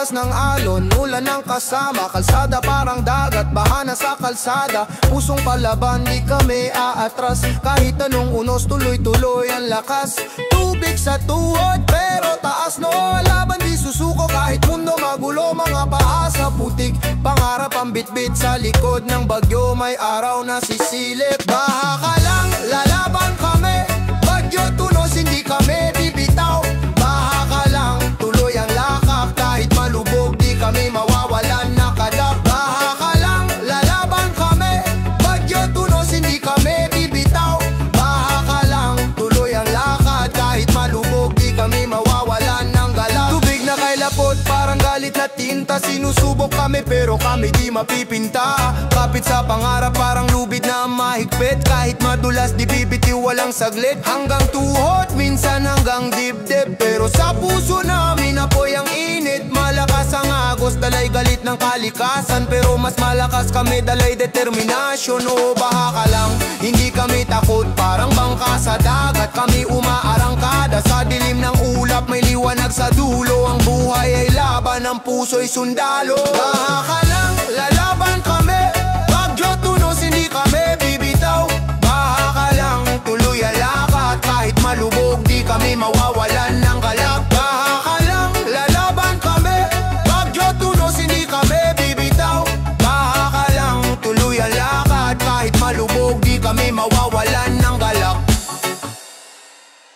Lakas ng alon, ulan ng kasama. Kalsada parang dagat, bahana sa kalsada. Pusong palaban, di kami aatras. Kahit anong unos, tuloy-tuloy ang lakas. Tubig sa tuhod, pero taas no. Laban di susuko kahit mundo magulo. Mga paa sa putik, pangarap ang bitbit. Sa likod ng bagyo, may araw na sisilip. Baha ka lang, lalaban kami. Bagyo tunos, hindi kami bibitaw. Baha ka lang, tuloy ang lakak. Kahit malubog, di kami mawawalan na kadap. Baha ka lang, lalaban kami. Bagyo tunos, hindi kami bibitaw. Baha ka lang, tuloy ang lakad. Kahit malubog, di kami mawawalan ng galak. Tubig na kay lapot, parang galit na tinta. Sinusubok kami pero kami di mapipinta. Kapit sa pangarap, parang lubid na mahigpit. Kahit madulas, di bibitiw, walang saglit. Hanggang tuhod, minsan hanggang dibdib. Pero sa puso namin apoy ang init. Malakas ang agos, dalay galit ng kalikasan. Pero mas malakas kami, dalay determinasyon. O baha ka lang, hindi kami takot. Parang bangka sa dagat, kami umaarangkada. Sa dilim ng ulap, may liwanag sa dulo. Ang buhay ay laban, ang puso'y sundalo. Baha ka lang, lalaban kami. Bagyo tunos, hindi kami bibitaw. Baha ka lang, tuloy ang lakad. Kahit malubog, di kami mawawalan ng galak. Baha ka lang, lalaban kami. Bagyo tunos, hindi kami bibitaw. Baha ka lang, tuloy ang lakad. Kahit malubog, di kami mawawalan ng galak.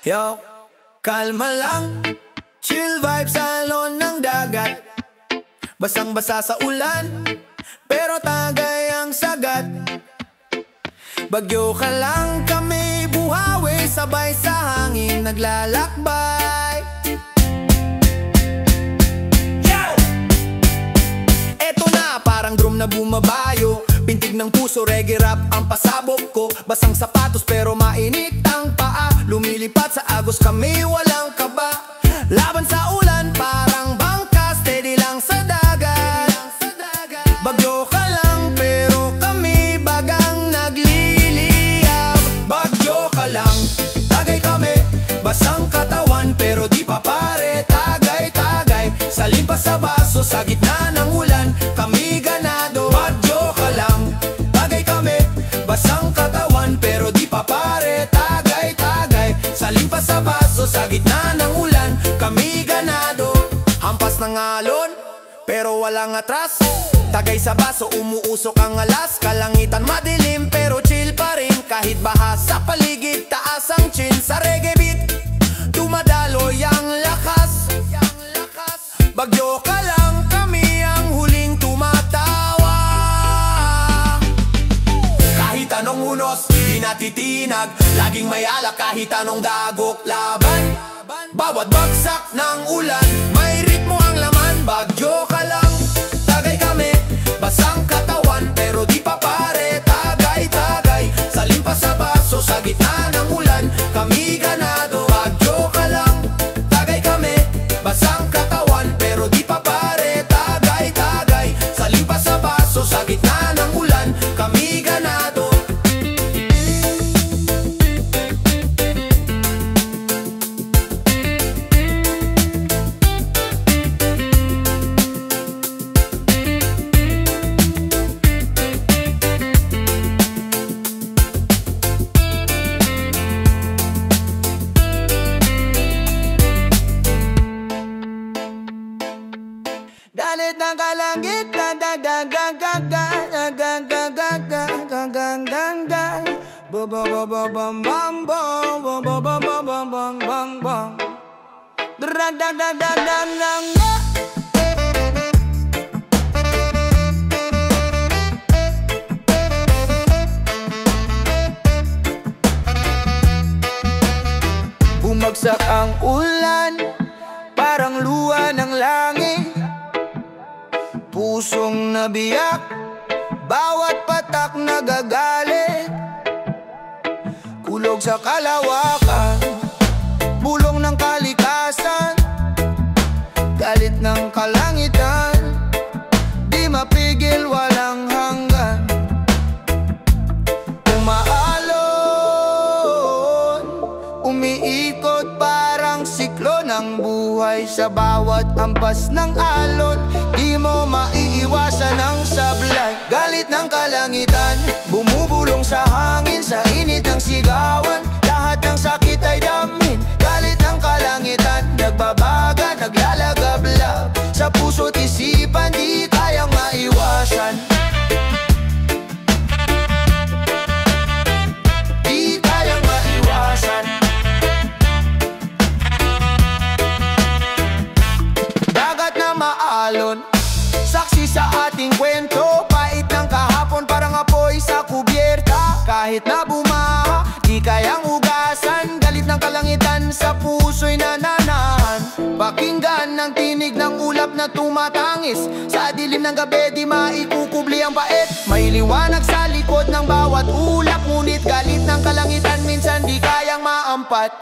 Yo, kalma lang, chill vibes sa alon ng dagat. Basang-basa sa ulan, pero tagay ang sagat. Bagyo ka lang, kami buhawi. Sabay sa hangin naglalakbay. Yo! Eto na, parang drum na bumabayo. Pintig ng puso, reggae rap ang pasabog ko. Basang sapatos pero mainit ang paa. Lumilipat sa agos, kami walang kaba. Laban sa ulan, parang bangka. Steady lang sa dagat. Bagyo ka lang, pero kami bagang nagliliyab. Bagyo ka lang, tagay kami. Basang katawan, pero di pa pare. Tagay-tagay, salin pa sa baso. Sa gitna ng ulan, kami ganado. Bagyo ka lang, tagay kami. Basang katawan, pero di pa pare. Tagay-tagay, salin pa sa baso. Sa gitna ng ulan, kami ganado. Hampas ng alon, pero walang atras. Tagay sa baso, umuusok ang alas. Kalangitan madilim, pero chill pa rin. Kahit baha sa paligid, taas ang chin. Sa reggae beat, dumadaloy ang lakas. Bagyo ka lang, kami ang huling tumatawa. Kahit anong unos, di natitinag. Laging may alak kahit anong dagok laban. Bawat bagsak ng ulan, may ritmo ang laman. Bagyo ka lang, tagay kami. Basang katawan, pero di pa pare. Tagay-tagay, salin pa sa baso. Sa gitna ng ulan, kami ganado. Bagyo ka lang, tagay kami. Basang katawan, pero di pa pare. Tagay-tagay, salin pa sa baso. Sa gitna ng ulan, kami ganado. Dalit ng kalangit na bumagsak ang ulan, parang luha ng langit. Pusong nabiyak, bawat patak nagagalit. Kulog sa kalawakan, bulong ng kalikasan. Galit ng kalangitan, di mapigil, walang hanggan. Umaalon, umiikot parang siklon. Ang buhay sa bawat ampas ng alon. Di mo maiiwasan ang sablay. Galit ng kalangitan, bumubulong sa hangin, sa init ng sigawan, lahat ng sakit ay damhin. Galit ng kalangitan, nagbabaga, naglalagablab sa puso't isipan, di kayang maiwasan. Di kayang maiwasan. Dagat na maalon, saksi sa ating kwento. Pait ng kahapon, parang apoy sa kubyerta. Kahit na bumaha, di kayang hugasan. Galit ng kalangitan, sa puso'y nananahan. Pakinggan ang tinig ng ulap na tumatangis. Sa dilim ng gabi, di maikukubli ang bait. May liwanag sa likod ng bawat ulap, ngunit galit ng kalangitan minsan di kayang maampat.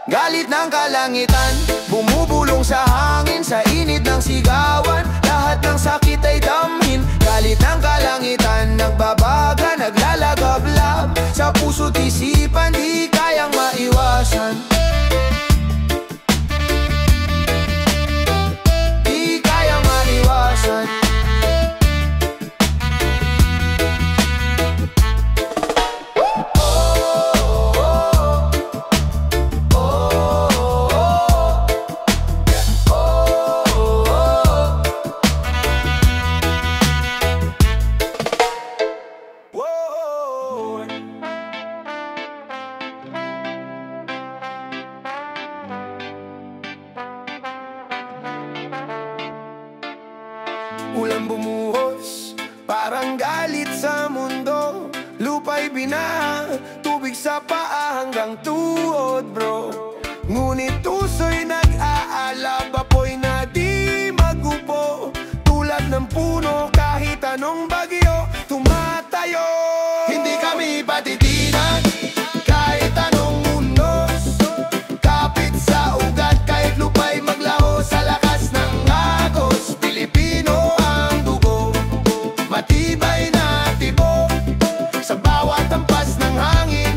Galit ng kalangitan, bumubulong sa hangin, sa init ng sigawan, lahat ng sakit ay damhin. Galit ng kalangitan, nagbabaga, naglalagablab sa puso't isipan, di kayang maiwasan. Di kayang maiwasan. Ulan bumuhos, parang galit sa mundo. Lupa'y binaha, tubig sa paa hanggang tuhod, bro. Ngunit tuso'y nag-aalab, apoy na di magupo. Tulad ng puno, kahit anong bagyo, tumatayo. Hindi kami patitinan, kahit anong unos. Kapit sa ugat, kahit lupa'y maglaho sa lakas ng agos. Pilipino ang dugo, matibay na tibok. Sa bawat ampas ng hangin,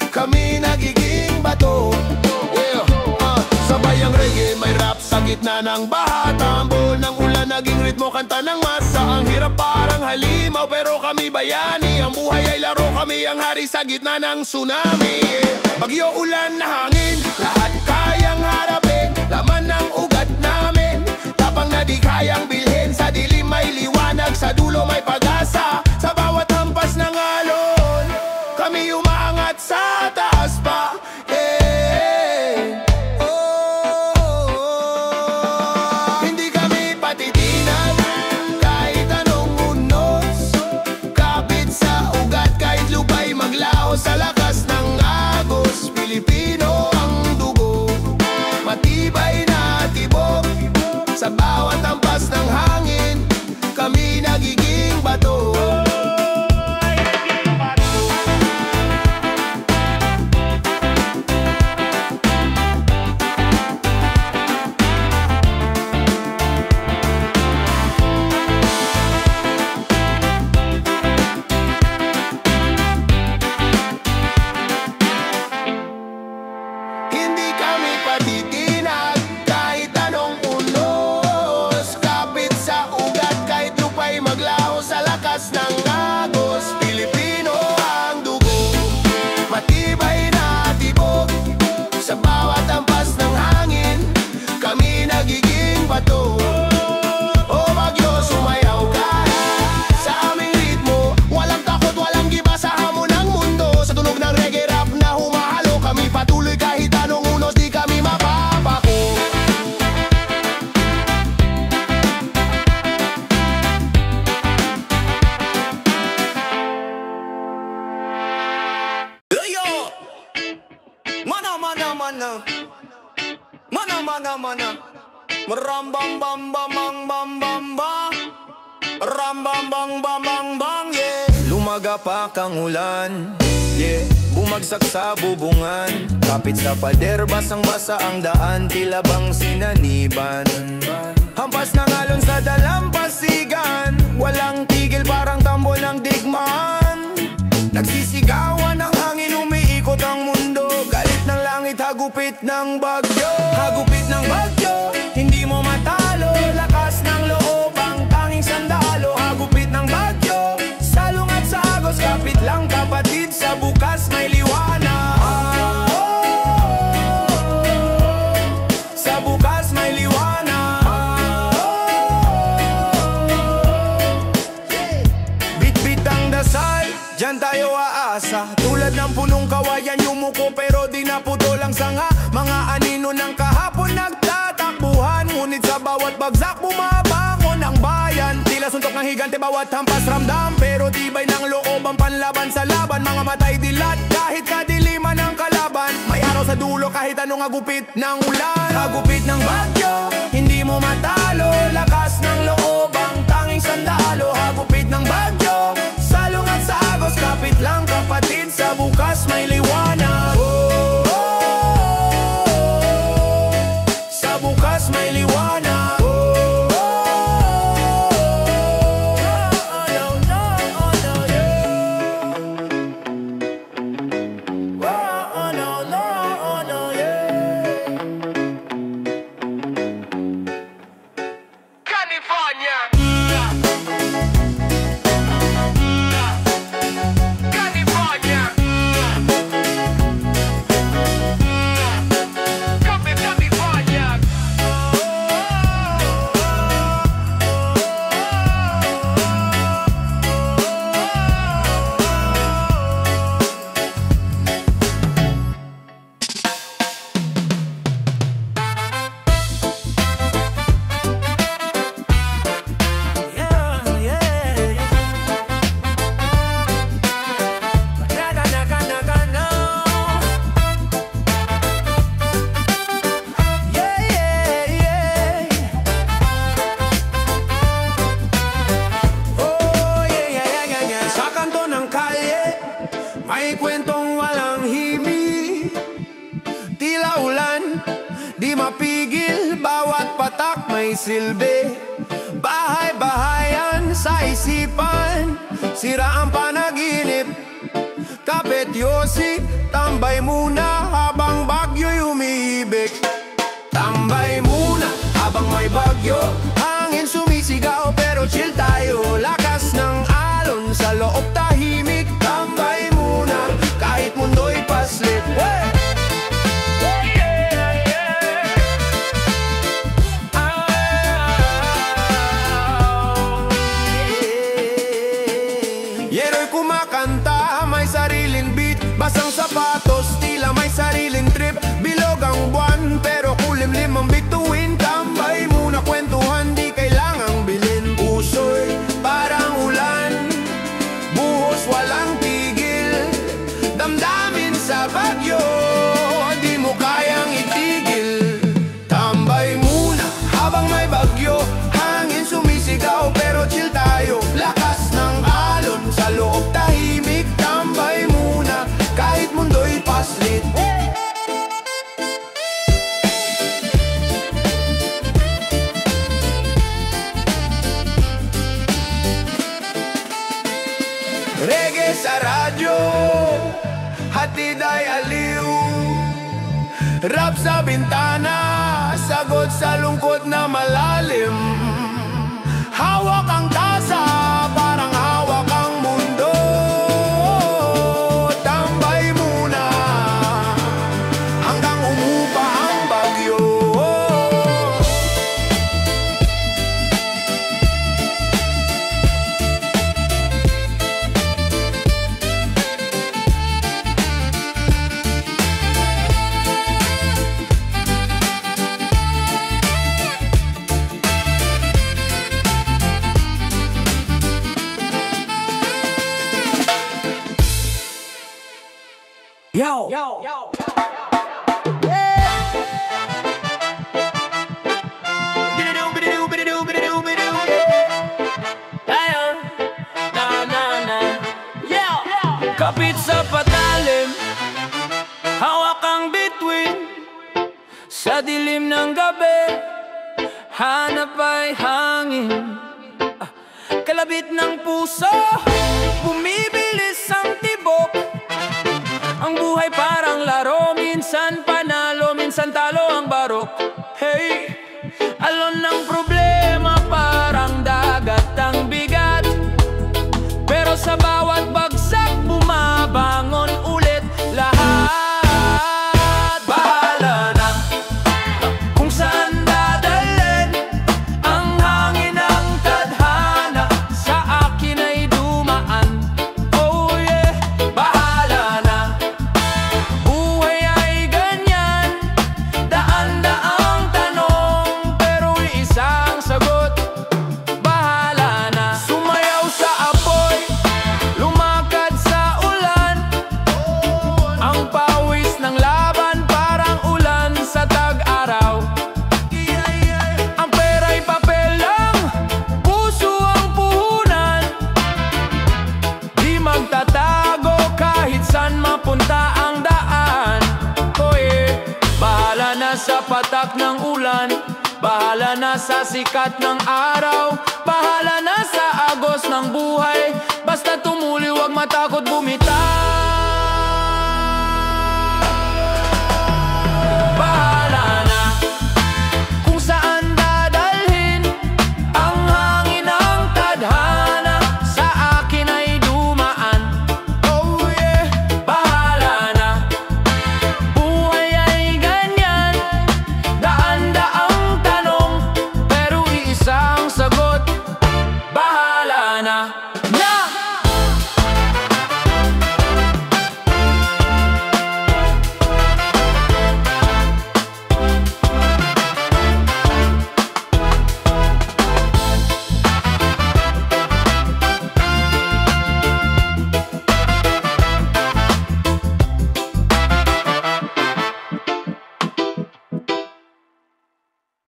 kami nagiging bato. Sabay ang reggae, may rap sa gitna ng baha. Tambol ng ulan, naging ritmo, kanta ng masa. Ang hirap parang halimaw, pero kami bayani. Ang buhay ay laro, kami ang hari sa gitna ng tsunami. Bagyo, ulan na hangin, lahat kayang harapin. Laman ng ugat namin, tapang na di kayang bilhin. Sa dilim may liwanag, sa dulo may pag-asa. Sa bawat hampas ng alon, kami umaangat sa taas pa. Hindi kami patitinan, kahit anong unos. Kapit sa ugat, kahit lupa'y maglaho sa lakas ng agos. Pilipino ang dugo, matibay na tibok. Sa bawat ampas ng hangin, kami nagiging bato. Hindi kami patitinag, kahit anong unos. Kapit sa ugat, kahit lupa'y maglaho sa lakas ng agos. Pilipino ang dugo, matibay na tibok. Sa bawat ampas ng hangin, kami nagiging bato. O bagyo, sumayaw ka sa aming ritmo. Walang takot, walang giba sa hamon ng mundo. Sa tunog ng reggae rap na humahalo, kami patuloy kahit anong unos, di kami mapapako. Yo! Mana, mana, mana. Mana, mana, mana. Ram bam bam bam bam bam bam bam. Ram bam bam bam bam bam, yeah. Lumagapak ang ulan, yeah. Bumagsak sa bubungan, kapit sa pader, basang-basa ang daan, tila bang sinaniban. Hampas ng alon sa dalampasigan, walang tigil, parang tambol ng digmaan. Nagsisigawan ang hangin, umiikot ang mundo. Galit ng langit, hagupit ng bagyo. Hagupit ng bagyo, Diyan tayo aasa. Tulad ng punong kawayan yumuko pero di naputol ang sanga. Mga anino ng kahapon nagtatakbuhan, ngunit sa bawat bagsak bumabangon ang bayan. Tila suntok ng higante bawat hampas ramdam, pero tibay ng loob ang panlaban sa laban. Mga matay dilat kahit kadiliman ng kalaban. May araw sa dulo kahit anong agupit ng ulan. Agupit ng bagyo, hindi mo matalo. Lakas ng loob ang tanging sandalo. Agupit ng bagyo, salong at sa agos. Kapit lang kapatid, sa bukas may liwanag. Sa bukas may liwanag. May kwentong walang himig, tila ulan, di mapigil. Bawat patak may silbi, bahay-bahayan sa isipan. Sira ang panaginip, kapit yosi. Tambay muna habang bagyo'y umihibik. Tambay muna habang may bagyo, hangin sumisigaw pero chill tayo. Lakas ng alon sa loob tahimik. Tambay muna kahit mundo'y paslit. Yero'y kumakanta, may sariling beat. Basang sapatos, tila may sariling trip. Bilog ang buwan pero kulimlim ang bituin. Tambay muna kwentuhan, di kailangang bilin. Puso'y parang ulan, buhos walang tigil. Damdamin sa bagyo, di mo kayang itigil. Tambay muna habang may bagyo, hangin sumisigaw pero chill tayo. Lakas ng alon sa loob tahimik. Tambay muna kahit mundo'y paslit. Reggae sa radyo, hatid ay aliw. Rap sa bintana, sagot sa lungkot na malalim. Hawak ang tasa, parang hawak ang mundo. Tambay muna hanggang umupa ang bagyo. Yo, yo, yo. Kapit sa patalim, hawak ang bituin. Sa dilim ng gabi, hanap ay hangin. Kalabit ng puso, bumibilis ang tibok. Ang buhay parang laro, minsan panalo, minsan talo ang barok. Hey, alon ng problema, parang dagat ang bigat. Pero sa bawat bagsak, bumabangon ulit lahat. Bahala na kung saan dadalhin ang hangin ng tadhana. Sa akin ay dumaan. patak ng ulan, bahala na sa sikat ng araw, bahala na sa agos ng buhay. Basta tumuli, wag matakot bumitaw.